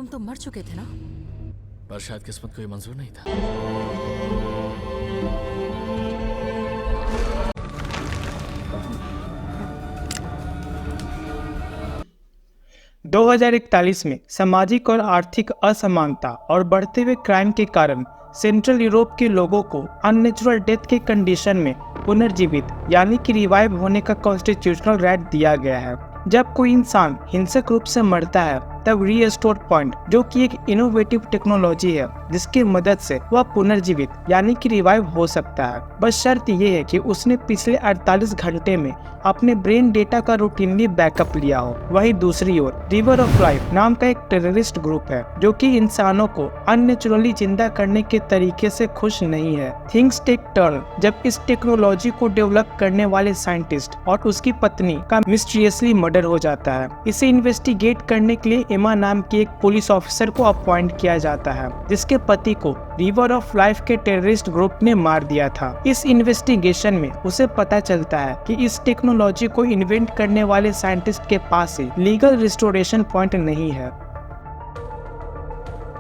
तो मर चुके थे ना। पर शायद किस्मत को ये मंजूर नहीं था। 2041 में सामाजिक और आर्थिक असमानता और बढ़ते हुए क्राइम के कारण सेंट्रल यूरोप के लोगों को अननेचुरल डेथ के कंडीशन में पुनर्जीवित यानी कि रिवाइव होने का कॉन्स्टिट्यूशनल राइट दिया गया है। जब कोई इंसान हिंसक रूप से मरता है तब रीस्टोर पॉइंट, जो कि एक इनोवेटिव टेक्नोलॉजी है जिसकी मदद से वह पुनर्जीवित यानी कि रिवाइव हो सकता है। बस शर्त यह है कि उसने पिछले 48 घंटे में अपने ब्रेन डेटा का रूटीनली बैकअप लिया हो। वहीं दूसरी ओर रिवर ऑफ लाइफ नाम का एक टेररिस्ट ग्रुप है जो कि इंसानों को अननेचुरली जिंदा करने के तरीके से खुश नहीं है। थिंग्स टेक टर्न जब इस टेक्नोलॉजी को डेवलप करने वाले साइंटिस्ट और उसकी पत्नी का मिस्टीरियसली मर्डर हो जाता है। इसे इन्वेस्टिगेट करने के लिए एमा नाम के एक पुलिस ऑफिसर को अपॉइंट किया जाता है जिसके पति को रिवर ऑफ लाइफ के टेररिस्ट ग्रुप ने मार दिया था। इस इन्वेस्टिगेशन में उसे पता चलता है कि इस टेक्नोलॉजी को इन्वेंट करने वाले साइंटिस्ट के पास ही लीगल रिस्टोरेशन पॉइंट नहीं है।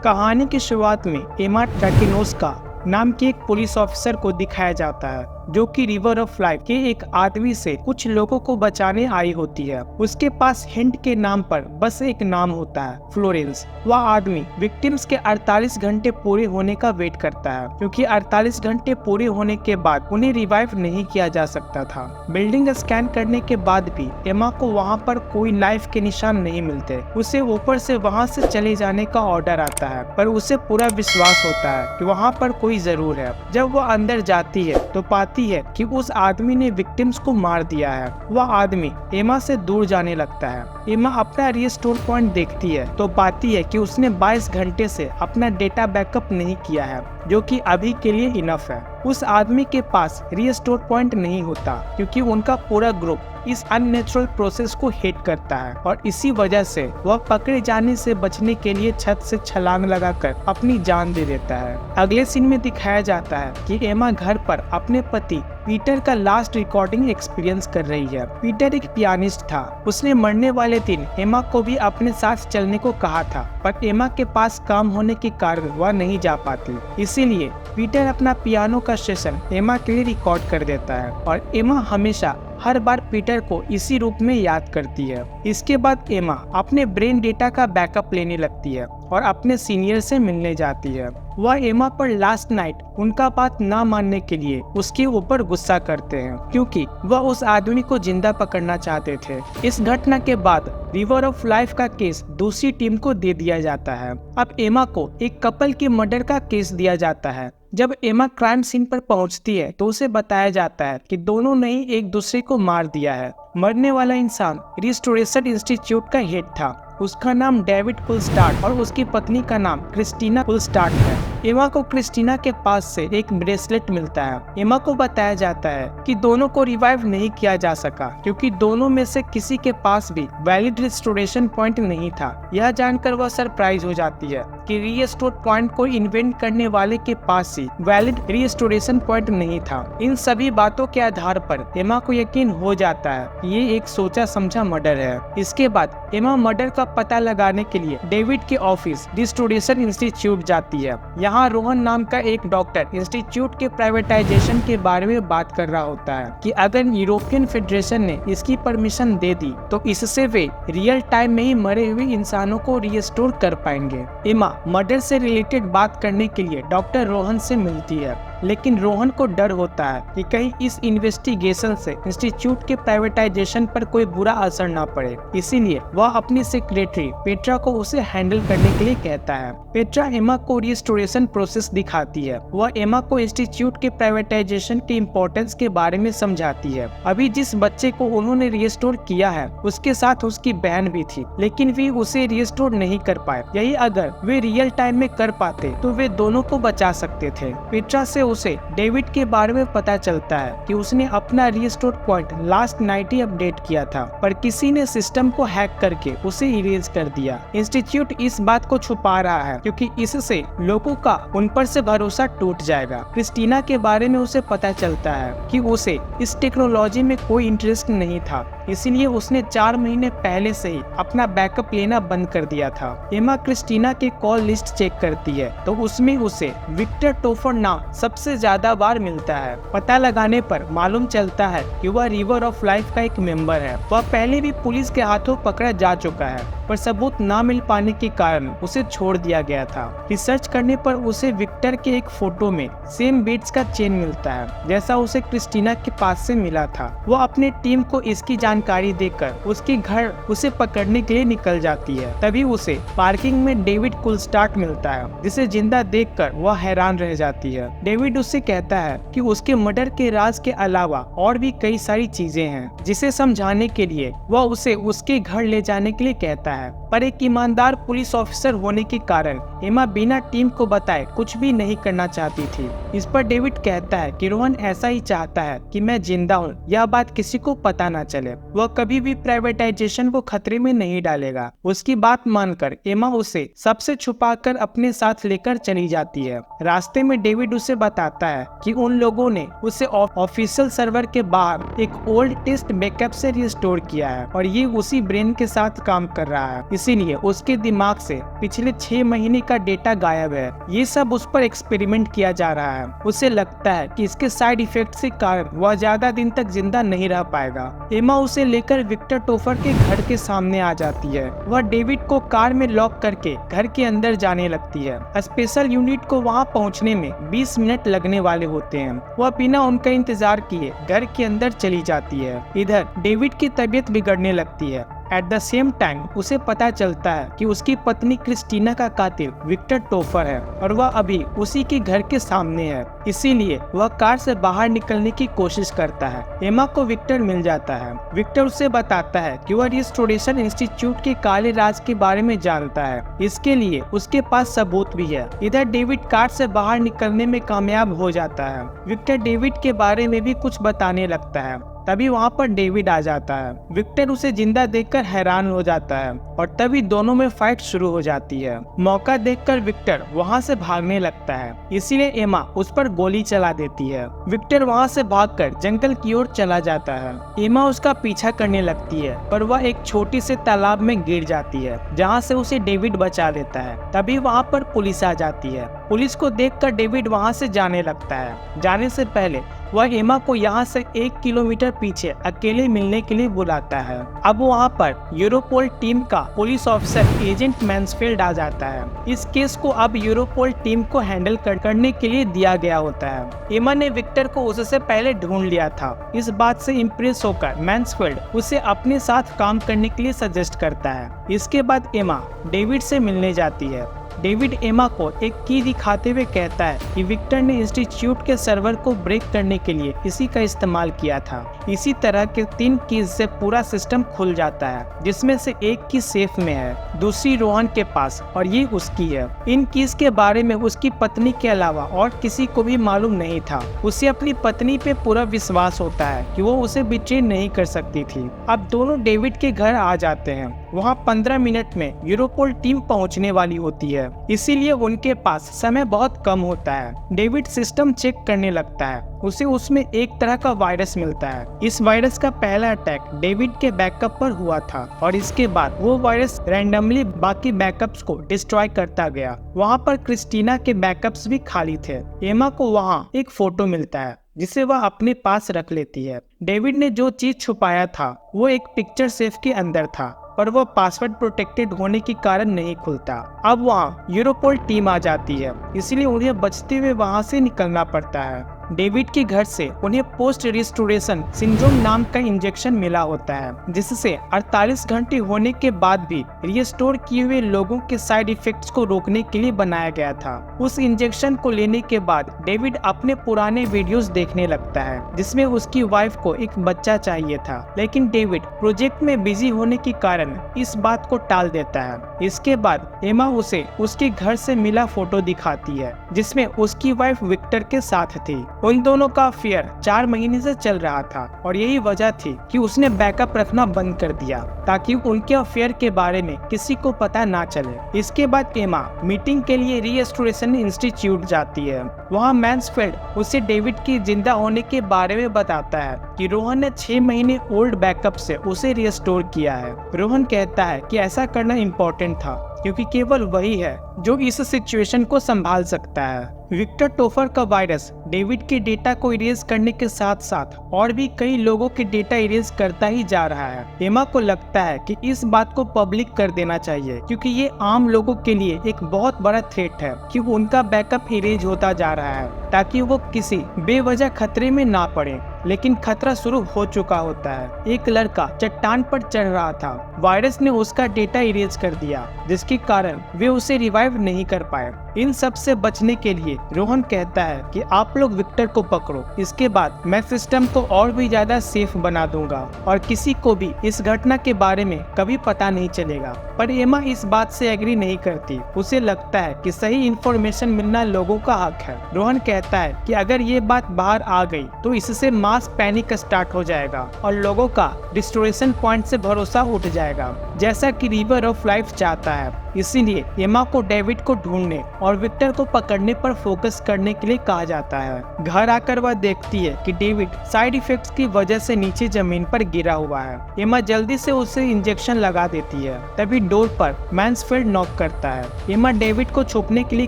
कहानी की शुरुआत में एमा ट्रैकिनोस्का नाम के एक पुलिस ऑफिसर को दिखाया जाता है जो कि रिवर ऑफ लाइफ के एक आदमी से कुछ लोगों को बचाने आई होती है। उसके पास हिंट के नाम पर बस एक नाम होता है, फ्लोरेंस। वह आदमी विक्टिम्स के 48 घंटे पूरे होने का वेट करता है क्योंकि 48 घंटे पूरे होने के बाद उन्हें रिवाइव नहीं किया जा सकता था। बिल्डिंग स्कैन करने के बाद भी एमा को वहाँ पर कोई लाइफ के निशान नहीं मिलते। उसे ऊपर से वहाँ से चले जाने का ऑर्डर आता है पर उसे पूरा विश्वास होता है कि वहाँ पर कोई जरूर है। जब वह अंदर जाती है तो पाती है कि उस आदमी ने विक्टिम्स को मार दिया है। वह आदमी एमा से दूर जाने लगता है। एमा अपना रीस्टोर पॉइंट देखती है तो पाती है कि उसने 22 घंटे से अपना डेटा बैकअप नहीं किया है जो कि अभी के लिए इनफ है। उस आदमी के पास रीस्टोर पॉइंट नहीं होता क्योंकि उनका पूरा ग्रुप इस अननेचुरल प्रोसेस को हेट करता है और इसी वजह से वह पकड़े जाने से बचने के लिए छत से छलांग लगाकर अपनी जान दे देता है। अगले सीन में दिखाया जाता है कि एमा घर पर अपने पति पीटर का लास्ट रिकॉर्डिंग एक्सपीरियंस कर रही है। पीटर एक पियानिस्ट था। उसने मरने वाले दिन एमा को भी अपने साथ चलने को कहा था पर एमा के पास काम होने के कारण वह नहीं जा पाती। इसीलिए पीटर अपना पियानो का सेशन एमा के लिए रिकॉर्ड कर देता है और एमा हमेशा हर बार पीटर को इसी रूप में याद करती है। इसके बाद एमा अपने ब्रेन डेटा का बैकअप लेने लगती है और अपने सीनियर से मिलने जाती है। वह एमा पर लास्ट नाइट उनका बात ना मानने के लिए उसके ऊपर गुस्सा करते हैं क्योंकि वह उस आदमी को जिंदा पकड़ना चाहते थे। इस घटना के बाद रिवर ऑफ लाइफ का केस दूसरी टीम को दे दिया जाता है। अब एमा को एक कपल के मर्डर का केस दिया जाता है। जब एमा क्राइम सीन पर पहुंचती है तो उसे बताया जाता है कि दोनों ने ही एक दूसरे को मार दिया है। मरने वाला इंसान रिस्टोरेशन इंस्टीट्यूट का हेड था। उसका नाम डेविड पुलस्टार्ट और उसकी पत्नी का नाम क्रिस्टीना पुलस्टार्ट है। एमा को क्रिस्टीना के पास से एक ब्रेसलेट मिलता है। एमा को बताया जाता है कि दोनों को रिवाइव नहीं किया जा सका क्योंकि दोनों में से किसी के पास भी वैलिड रिस्टोरेशन पॉइंट नहीं था। यह जानकर वह सरप्राइज हो जाती है कि रीस्टोर पॉइंट को इन्वेंट करने वाले के पास ही वैलिड रीस्टोरेशन पॉइंट नहीं था। इन सभी बातों के आधार पर एमा को यकीन हो जाता है कि ये एक सोचा समझा मर्डर है। इसके बाद एमा मर्डर का पता लगाने के लिए डेविड के ऑफिस रिस्टोरेशन इंस्टीट्यूट जाती है। यहाँ रोहन नाम का एक डॉक्टर इंस्टीट्यूट के प्राइवेटाइजेशन के बारे में बात कर रहा होता है कि अगर यूरोपियन फेडरेशन ने इसकी परमिशन दे दी तो इससे वे रियल टाइम में ही मरे हुए इंसानों को रीस्टोर कर पाएंगे। एमा मर्डर से रिलेटेड बात करने के लिए डॉक्टर रोहन से मिलती है लेकिन रोहन को डर होता है कि कहीं इस इन्वेस्टिगेशन से इंस्टीट्यूट के प्राइवेटाइजेशन पर कोई बुरा असर ना पड़े। इसीलिए वह अपनी सेक्रेटरी पेट्रा को उसे हैंडल करने के लिए कहता है। पेट्रा एमा को रिस्टोरेशन प्रोसेस दिखाती है। वह एमा को इंस्टीट्यूट के प्राइवेटाइजेशन के इम्पोर्टेंस के बारे में समझाती है। अभी जिस बच्चे को उन्होंने रिस्टोर किया है उसके साथ उसकी बहन भी थी लेकिन वे उसे रिस्टोर नहीं कर पाए। यही अगर वे रियल टाइम में कर पाते तो वे दोनों को बचा सकते थे। पेट्रा से उसे डेविड के बारे में पता चलता है कि उसने अपना रीस्टोर पॉइंट लास्ट नाइट ही अपडेट किया था पर किसी ने सिस्टम को हैक करके उसे इरेज कर दिया। इंस्टीट्यूट इस बात को छुपा रहा है क्योंकि इससे लोगों का उन पर से भरोसा टूट जाएगा। क्रिस्टीना के बारे में उसे पता चलता है कि उसे इस टेक्नोलॉजी में कोई इंटरेस्ट नहीं था इसीलिए उसने 4 महीने पहले से ही अपना बैकअप लेना बंद कर दिया था। एमा क्रिस्टीना के कॉल लिस्ट चेक करती है तो उसमें उसे विक्टर टोफर नाम सबसे ज्यादा बार मिलता है। पता लगाने पर मालूम चलता है कि वह रिवर ऑफ लाइफ का एक मेंबर है। वह पहले भी पुलिस के हाथों पकड़ा जा चुका है, पर सबूत न मिल पाने के कारण उसे छोड़ दिया गया था। रिसर्च करने पर उसे विक्टर के एक फोटो में सेम बीट्स का चेन मिलता है जैसा उसे क्रिस्टीना के पास से मिला था। वो अपने टीम को इसकी जानकारी देकर उसके घर उसे पकड़ने के लिए निकल जाती है। तभी उसे पार्किंग में डेविड कुलस्टार्ट मिलता है, जिसे जिंदा देखकर वह हैरान रह जाती है। डेविड उससे कहता है कि उसके मर्डर के राज के अलावा और भी कई सारी चीजें हैं, जिसे समझाने के लिए वह उसे उसके घर ले जाने के लिए कहता है। पर एक ईमानदार पुलिस ऑफिसर होने के कारण एमा बिना टीम को बताए कुछ भी नहीं करना चाहती थी। इस पर डेविड कहता है कि रोहन ऐसा ही चाहता है कि मैं जिंदा हूँ, यह बात किसी को पता न चले। वह कभी भी प्राइवेटाइजेशन को खतरे में नहीं डालेगा। उसकी बात मानकर एमा उसे सबसे छुपाकर अपने साथ लेकर चली जाती है। रास्ते में डेविड उसे बताता है कि उन लोगों ने उसे ऑफिशियल सर्वर के बाहर एक ओल्ड टेस्ट बैकअप से रिस्टोर किया है और ये उसी ब्रेन के साथ काम कर रहा है, इसीलिए उसके दिमाग से पिछले 6 महीने का डेटा गायब है। ये सब उस पर एक्सपेरिमेंट किया जा रहा है। उसे लगता है कि इसके साइड इफेक्ट के कारण वह ज्यादा दिन तक जिंदा नहीं रह पाएगा। एमा उसे लेकर विक्टर टोफर के घर के सामने आ जाती है। वह डेविड को कार में लॉक करके घर के अंदर जाने लगती है। स्पेशल यूनिट को वहां पहुंचने में 20 मिनट लगने वाले होते हैं। वह बिना उनका इंतजार किए घर के अंदर चली जाती है। इधर डेविड की तबीयत बिगड़ने लगती है। एट द सेम टाइम उसे पता चलता है कि उसकी पत्नी क्रिस्टीना का कातिल विक्टर टोफर है और वह अभी उसी के घर के सामने है। इसीलिए वह कार से बाहर निकलने की कोशिश करता है। एमा को विक्टर मिल जाता है। विक्टर उसे बताता है कि वह रिस्टोरेशन इंस्टीट्यूट के काले राज के बारे में जानता है। इसके लिए उसके पास सबूत भी है। इधर डेविड कार से बाहर निकलने में कामयाब हो जाता है। विक्टर डेविड के बारे में भी कुछ बताने लगता है। तभी वहाँ पर डेविड आ जाता है। विक्टर उसे जिंदा देखकर हैरान हो जाता है और तभी दोनों में फाइट शुरू हो जाती है। मौका देखकर विक्टर वहाँ से भागने लगता है, इसीलिए एमा उस पर गोली चला देती है। विक्टर वहाँ से भागकर जंगल की ओर चला जाता है। एमा उसका पीछा करने लगती है, पर वह एक छोटी से तालाब में गिर जाती है, जहाँ से उसे डेविड बचा लेता है। तभी वहाँ पर पुलिस आ जाती है। पुलिस को देखकर डेविड वहाँ से जाने लगता है। जाने से पहले वह एमा को यहाँ से 1 किलोमीटर पीछे अकेले मिलने के लिए बुलाता है। अब वहाँ पर यूरोपोल टीम का पुलिस ऑफिसर एजेंट मैन्सफील्ड आ जाता है। इस केस को अब यूरोपोल टीम को हैंडल करने के लिए दिया गया होता है। एमा ने विक्टर को उससे पहले ढूंढ लिया था। इस बात से इम्प्रेस होकर मैन्सफील्ड उसे अपने साथ काम करने के लिए सजेस्ट करता है। इसके बाद एमा डेविड से मिलने जाती है। डेविड एमा को एक की दिखाते हुए कहता है कि विक्टर ने इंस्टीट्यूट के सर्वर को ब्रेक करने के लिए इसी का इस्तेमाल किया था। इसी तरह के 3 कीज से पूरा सिस्टम खुल जाता है, जिसमें से एक की सेफ में है, दूसरी रोहन के पास और ये उसकी है। इन कीज के बारे में उसकी पत्नी के अलावा और किसी को भी मालूम नहीं था। उसे अपनी पत्नी पे पूरा विश्वास होता है कि वो उसे बिट्रे नहीं कर सकती थी। अब दोनों डेविड के घर आ जाते हैं। वहाँ 15 मिनट में यूरोपोल टीम पहुँचने वाली होती है, इसीलिए उनके पास समय बहुत कम होता है। डेविड सिस्टम चेक करने लगता है। उसे उसमें एक तरह का वायरस मिलता है। इस वायरस का पहला अटैक डेविड के बैकअप पर हुआ था और इसके बाद वो वायरस रैंडमली बाकी बैकअप्स को डिस्ट्रॉय करता गया। वहाँ पर क्रिस्टीना के बैकअप्स भी खाली थे। एमा को वहाँ एक फोटो मिलता है जिसे वह अपने पास रख लेती है। डेविड ने जो चीज छुपाया था वो एक पिक्चर सेफ के अंदर था, पर वह पासवर्ड प्रोटेक्टेड होने के कारण नहीं खुलता। अब वहाँ यूरोपोल टीम आ जाती है, इसलिए उन्हें बचते हुए वहाँ से निकलना पड़ता है। डेविड के घर से उन्हें पोस्ट रिस्टोरेशन सिंड्रोम नाम का इंजेक्शन मिला होता है, जिससे 48 घंटे होने के बाद भी रिस्टोर किए हुए लोगों के साइड इफेक्ट्स को रोकने के लिए बनाया गया था। उस इंजेक्शन को लेने के बाद डेविड अपने पुराने वीडियोस देखने लगता है, जिसमें उसकी वाइफ को एक बच्चा चाहिए था, लेकिन डेविड प्रोजेक्ट में बिजी होने के कारण इस बात को टाल देता है। इसके बाद एमा उसे उसके घर से मिला फोटो दिखाती है, जिसमें उसकी वाइफ विक्टर के साथ थी। उन दोनों का अफेयर 4 महीने से चल रहा था और यही वजह थी कि उसने बैकअप रखना बंद कर दिया ताकि उनके अफेयर के बारे में किसी को पता ना चले। इसके बाद एमा मीटिंग के लिए रीएस्टोरेशन इंस्टीट्यूट जाती है। वहाँ मैन्सफील्ड उसे डेविड के जिंदा होने के बारे में बताता है कि रोहन ने 6 महीने ओल्ड बैकअप से उसे रिस्टोर किया है। रोहन कहता है कि ऐसा करना इम्पोर्टेंट था क्योंकि केवल वही है जो इस सिचुएशन को संभाल सकता है। विक्टर टोफर का वायरस डेविड के डेटा को इरेज करने के साथ साथ और भी कई लोगों के डेटा इरेज करता ही जा रहा है। एमा को लगता है कि इस बात को पब्लिक कर देना चाहिए क्योंकि ये आम लोगों के लिए एक बहुत बड़ा थ्रेट है कि उनका बैकअप इरेज होता जा रहा है ताकि वो किसी बेवजह खतरे में ना पड़े। लेकिन खतरा शुरू हो चुका होता है। एक लड़का चट्टान पर चढ़ रहा था। वायरस ने उसका डेटा इरेज कर दिया जिसके कारण वे उसे रिवाइव नहीं कर पाए। इन सब से बचने के लिए रोहन कहता है कि आप लोग विक्टर को पकड़ो, इसके बाद मैं सिस्टम को और भी ज्यादा सेफ बना दूंगा और किसी को भी इस घटना के बारे में कभी पता नहीं चलेगा। पर एमा इस बात से एग्री नहीं करती। उसे लगता है कि सही इंफॉर्मेशन मिलना लोगों का हक है। रोहन कहता है कि अगर ये बात बाहर आ गई तो इससे मास पैनिक स्टार्ट हो जाएगा और लोगों का रिस्टोरेशन पॉइंट से भरोसा उठ जाएगा जैसा कि रिवर ऑफ लाइफ चाहता है। इसीलिए एमा को डेविड को ढूंढने और विक्टर को पकड़ने पर फोकस करने के लिए कहा जाता है। घर आकर वह देखती है कि डेविड साइड इफेक्ट्स की वजह से नीचे जमीन पर गिरा हुआ है। एमा जल्दी से उसे इंजेक्शन लगा देती है। तभी डोर पर मैन्सफील्ड नॉक करता है। एमा डेविड को छुपने के लिए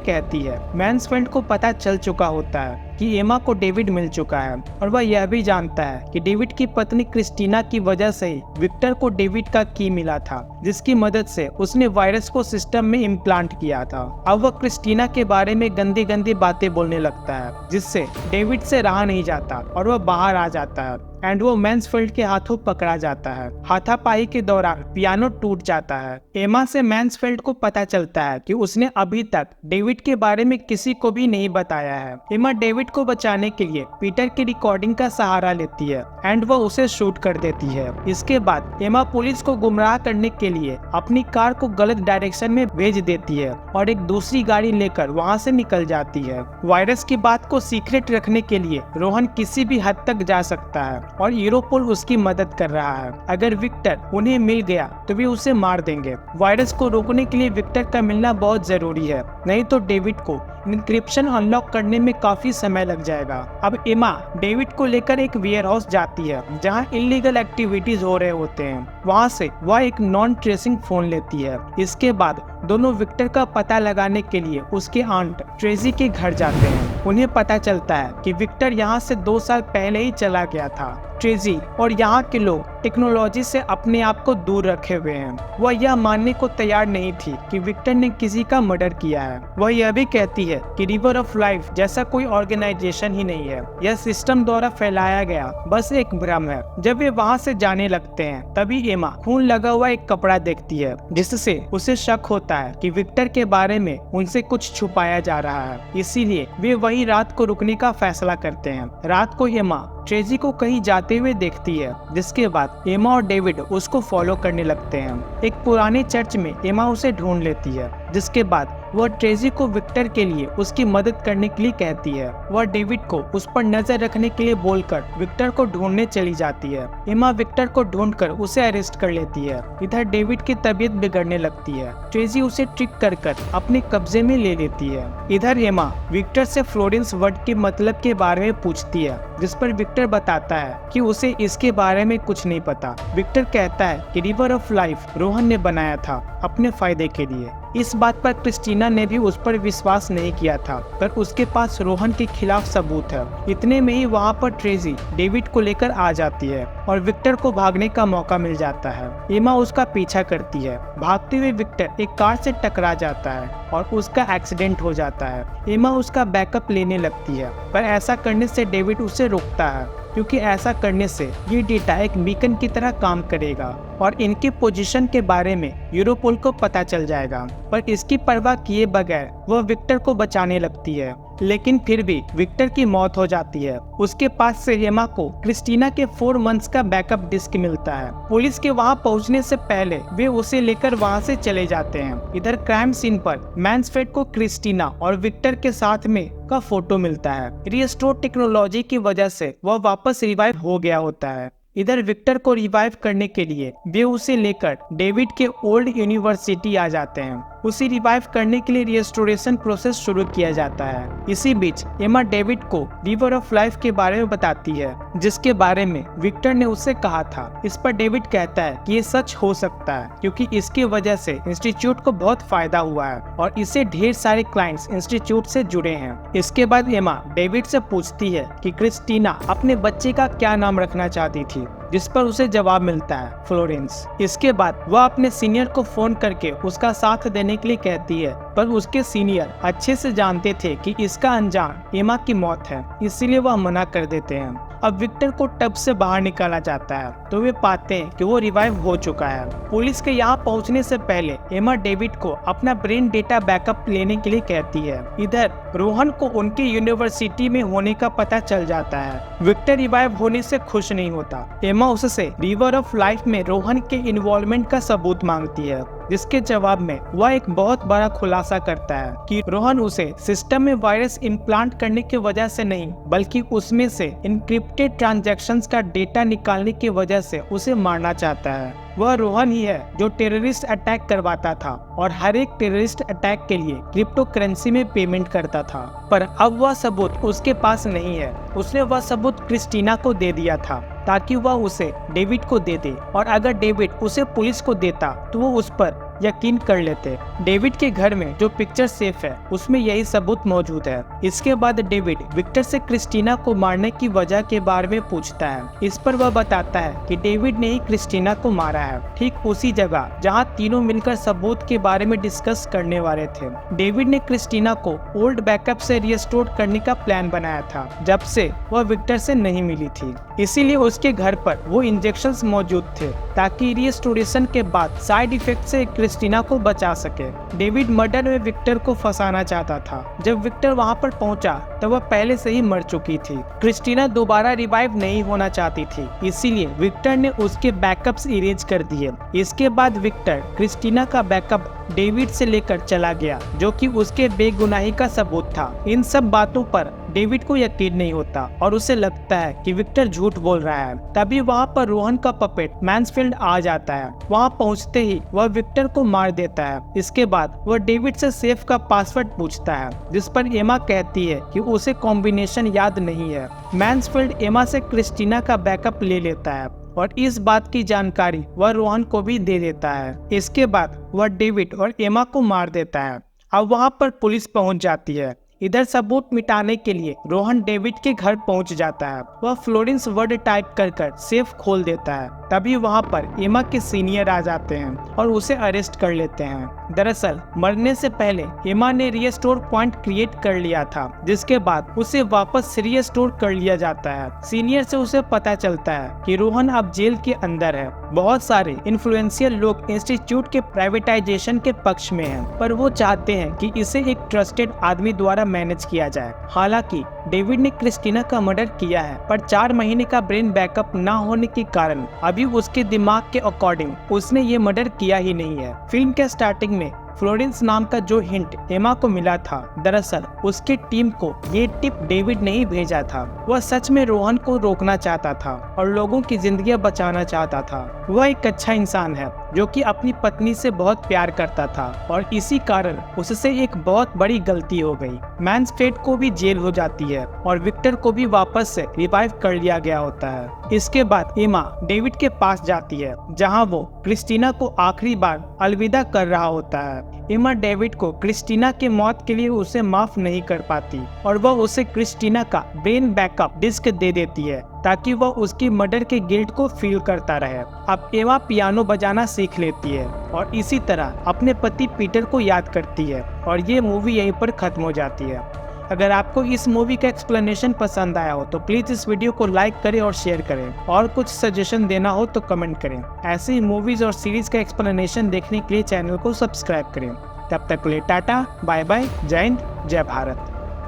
कहती है। मैन्सफील्ड को पता चल चुका होता है कि एमा को डेविड मिल चुका है और वह यह भी जानता है कि डेविड की पत्नी क्रिस्टीना की वजह से ही विक्टर को डेविड का की मिला था जिसकी मदद से उसने वायरस को सिस्टम में इम्प्लांट किया था। अब वह क्रिस्टीना के बारे में गंदी गंदी बातें बोलने लगता है जिससे डेविड से रहा नहीं जाता और वह बाहर आ जाता है एंड वो मैन्सफील्ड के हाथों पकड़ा जाता है। हाथापाई के दौरान पियानो टूट जाता है। एमा से मैन्सफील्ड को पता चलता है कि उसने अभी तक डेविड के बारे में किसी को भी नहीं बताया है। एमा डेविड को बचाने के लिए पीटर की रिकॉर्डिंग का सहारा लेती है एंड वो उसे शूट कर देती है। इसके बाद एमा पुलिस को गुमराह करने के लिए अपनी कार को गलत डायरेक्शन में भेज देती है और एक दूसरी गाड़ी लेकर वहाँ से निकल जाती है। वायरस की बात को सीक्रेट रखने के लिए रोहन किसी भी हद तक जा सकता है और यूरोपोल उसकी मदद कर रहा है। अगर विक्टर उन्हें मिल गया तो वे उसे मार देंगे। वायरस को रोकने के लिए विक्टर का मिलना बहुत जरूरी है, नहीं तो डेविड को इंक्रिप्शन अनलॉक करने में काफी समय लग जाएगा। अब एमा डेविड को लेकर एक वेयरहाउस जाती है जहां इलीगल एक्टिविटीज हो रहे होते हैं। वहां से वह एक नॉन ट्रेसिंग फोन लेती है। इसके बाद दोनों विक्टर का पता लगाने के लिए उसके आंट ट्रेजी के घर जाते हैं। उन्हें पता चलता है कि विक्टर यहाँ से 2 साल पहले ही चला गया था। ट्रेजी और यहाँ के लोग टेक्नोलॉजी से अपने आप को दूर रखे हुए हैं। वह यह मानने को तैयार नहीं थी कि विक्टर ने किसी का मर्डर किया है। वह यह भी कहती है कि रिवर ऑफ लाइफ जैसा कोई ऑर्गेनाइजेशन ही नहीं है, यह सिस्टम द्वारा फैलाया गया बस एक भ्रम है। जब वे वहाँ से जाने लगते हैं तभी एमा खून लगा हुआ एक कपड़ा देखती है जिससे उसे शक होता है कि विक्टर के बारे में उनसे कुछ छुपाया जा रहा है। इसीलिए वे वही रात को रुकने का फैसला करते हैं। रात को एमा ट्रेजी को कहीं जाते हुए देखती है जिसके बाद एमा और डेविड उसको फॉलो करने लगते हैं। एक पुराने चर्च में एमा उसे ढूंढ लेती है जिसके बाद वह ट्रेजी को विक्टर के लिए उसकी मदद करने के लिए कहती है। वह डेविड को उस पर नजर रखने के लिए बोलकर विक्टर को ढूंढने चली जाती है। एमा विक्टर को ढूंढकर उसे अरेस्ट कर लेती है। इधर डेविड की तबीयत बिगड़ने लगती है। ट्रेजी उसे ट्रिक कर अपने कब्जे में ले लेती है। इधर एमा विक्टर से फ्लोरेंस वर्ड के मतलब के बारे में पूछती है जिस पर विक्टर बताता है कि उसे इसके बारे में कुछ नहीं पता। विक्टर कहता है कि रिवर ऑफ लाइफ रोहन ने बनाया था अपने फायदे के लिए। इस बात पर क्रिस्टीना ने भी उस पर विश्वास नहीं किया था, पर उसके पास रोहन के खिलाफ सबूत है। इतने में ही वहाँ पर ट्रेजी डेविड को लेकर आ जाती है और विक्टर को भागने का मौका मिल जाता है। एमा उसका पीछा करती है। भागते हुए विक्टर एक कार से टकरा जाता है और उसका एक्सीडेंट हो जाता है। एमा उसका बैकअप लेने लगती है, पर ऐसा करने से डेविड उसे रोकता है क्योंकि ऐसा करने से ये डेटा एक बीकन की तरह काम करेगा और इनके पोजीशन के बारे में यूरोपोल को पता चल जाएगा। पर इसकी परवाह किए बगैर वह विक्टर को बचाने लगती है। लेकिन फिर भी विक्टर की मौत हो जाती है। उसके पास से एमा को क्रिस्टीना के 4 मंथ्स का बैकअप डिस्क मिलता है। पुलिस के वहां पहुंचने से पहले वे उसे लेकर वहां से चले जाते हैं। इधर क्राइम सीन पर मैन्सफेल्ड को क्रिस्टीना और विक्टर के साथ में का फोटो मिलता है। रिस्टोर टेक्नोलॉजी की वजह से वह वापस रिवाइव हो गया होता है। इधर विक्टर को रिवाइव करने के लिए वे उसे लेकर डेविड के ओल्ड यूनिवर्सिटी आ जाते हैं। उसे रिवाइव करने के लिए रिस्टोरेशन प्रोसेस शुरू किया जाता है। इसी बीच एमा डेविड को रिवर ऑफ लाइफ के बारे में बताती है, जिसके बारे में विक्टर ने उससे कहा था। इस पर डेविड कहता है कि ये सच हो सकता है क्योंकि इसकी वजह से इंस्टीट्यूट को बहुत फायदा हुआ है और इससे ढेर सारे क्लाइंट्स इंस्टीट्यूट से जुड़े हैं। इसके बाद एमा डेविड से पूछती है कि क्रिस्टीना अपने बच्चे का क्या नाम रखना चाहती थी, जिस पर उसे जवाब मिलता है फ्लोरेंस। इसके बाद वह अपने सीनियर को फोन करके उसका साथ देने के लिए कहती है, पर उसके सीनियर अच्छे से जानते थे कि इसका अंजाम एमा की मौत है, इसलिए वह मना कर देते हैं। अब विक्टर को टब से बाहर निकाला जाता है तो वे पाते हैं कि वो रिवाइव हो चुका है। पुलिस के यहाँ पहुँचने से पहले एमा डेविड को अपना ब्रेन डेटा बैकअप लेने के लिए कहती है। इधर रोहन को उनके यूनिवर्सिटी में होने का पता चल जाता है। विक्टर रिवाइव होने से खुश नहीं होता। एमा उससे रिवर ऑफ लाइफ में रोहन के इन्वॉल्वमेंट का सबूत मांगती है, जिसके जवाब में वह एक बहुत बड़ा खुलासा करता है कि रोहन उसे सिस्टम में वायरस इम्प्लांट करने की वजह से नहीं, बल्कि उसमें से इनक्रिप्टेड ट्रांजैक्शंस का डेटा निकालने की वजह से उसे मारना चाहता है। वह रोहन ही है जो टेररिस्ट अटैक करवाता था और हर एक टेररिस्ट अटैक के लिए क्रिप्टो करेंसी में पेमेंट करता था, पर अब वह सबूत उसके पास नहीं है। उसने वह सबूत क्रिस्टीना को दे दिया था ताकि वह उसे डेविड को दे दे, और अगर डेविड उसे पुलिस को देता तो वो उस पर यकीन कर लेते। डेविड के घर में जो पिक्चर सेफ है उसमें यही सबूत मौजूद है। इसके बाद डेविड विक्टर से क्रिस्टीना को मारने की वजह के बारे में पूछता है। इस पर वह बताता है कि डेविड ने ही क्रिस्टीना को मारा है, ठीक उसी जगह जहां तीनों मिलकर सबूत के बारे में डिस्कस करने वाले थे। डेविड ने क्रिस्टीना को ओल्ड बैकअप से रिस्टोर करने का प्लान बनाया था जब से वह विक्टर से नहीं मिली थी, इसीलिए उसके घर पर वो इंजेक्शंस मौजूद थे ताकि रिस्टोरेशन के बाद साइड इफेक्ट से क्रिस्टीना को बचा सके। डेविड मर्डर में विक्टर को फंसाना चाहता था। जब विक्टर वहां पर पहुंचा तब वह पहले से ही मर चुकी थी। क्रिस्टीना दोबारा रिवाइव नहीं होना चाहती थी, इसीलिए विक्टर ने उसके बैकअप्स इरेज कर दिए। इसके बाद विक्टर क्रिस्टीना का बैकअप डेविड से लेकर चला गया, जो कि उसके बेगुनाही का सबूत था। इन सब बातों पर डेविड को यकीन नहीं होता और उसे लगता है कि विक्टर झूठ बोल रहा है। तभी वहाँ पर रोहन का पपेट मैन्सफील्ड आ जाता है। वहाँ पहुँचते ही वह विक्टर को मार देता है। इसके बाद वह डेविड से सेफ का पासवर्ड पूछता है, जिस पर एमा कहती है कि उसे कॉम्बिनेशन याद नहीं है। मैन्सफील्ड एमा से क्रिस्टीना का बैकअप ले लेता है और इस बात की जानकारी वह रोहन को भी दे देता है। इसके बाद वह डेविड और एमा को मार देता है। अब वहाँ पर पुलिस पहुँच जाती है। इधर सबूत मिटाने के लिए रोहन डेविड के घर पहुंच जाता है। वह फ्लोरेंस वर्ड टाइप कर सेफ खोल देता है। तभी वहां पर एमा के सीनियर आ जाते हैं और उसे अरेस्ट कर लेते हैं। दरअसल मरने से पहले एमा ने रीस्टोर पॉइंट क्रिएट कर लिया था, जिसके बाद उसे वापस रीस्टोर कर लिया जाता है। सीनियर से उसे पता चलता है कि रोहन अब जेल के अंदर है। बहुत सारे इन्फ्लुएंशियल लोग इंस्टीट्यूट के प्राइवेटाइजेशन के पक्ष में हैं, पर वो चाहते हैं कि इसे एक ट्रस्टेड आदमी द्वारा मैनेज किया जाए। हालांकि डेविड ने क्रिस्टीना का मर्डर किया है, पर 4 महीने का ब्रेन बैकअप ना होने के कारण अभी उसके दिमाग के अकॉर्डिंग उसने ये मर्डर किया ही नहीं है। फिल्म के स्टार्टिंग में फ्लोरेंस नाम का जो हिंट एमा को मिला था, दरअसल उसकी टीम को ये टिप डेविड ने ही भेजा था। वह सच में रोहन को रोकना चाहता था और लोगों की जिंदगी बचाना चाहता था। वह एक अच्छा इंसान है जो कि अपनी पत्नी से बहुत प्यार करता था और इसी कारण उससे एक बहुत बड़ी गलती हो गई। मैन्सफील्ड को भी जेल हो जाती है और विक्टर को भी वापस से रिवाइव कर लिया गया होता है। इसके बाद एमा डेविड के पास जाती है, जहां वो क्रिस्टीना को आखिरी बार अलविदा कर रहा होता है। एमा डेविड को क्रिस्टीना के मौत के लिए उसे माफ नहीं कर पाती और वह उसे क्रिस्टीना का ब्रेन बैकअप डिस्क दे देती है ताकि वह उसकी मर्डर के गिल्ट को फील करता रहे। अब एमा पियानो बजाना सीख लेती है और इसी तरह अपने पति पीटर को याद करती है और ये मूवी यहीं पर खत्म हो जाती है। अगर आपको इस मूवी का एक्सप्लेनेशन पसंद आया हो तो प्लीज इस वीडियो को लाइक करें और शेयर करें, और कुछ सजेशन देना हो तो कमेंट करें। ऐसे ही मूवीज और सीरीज का एक्सप्लेनेशन देखने के लिए चैनल को सब्सक्राइब करें। तब तक के लिए टाटा, बाय बाय, जय हिंद, जय भारत।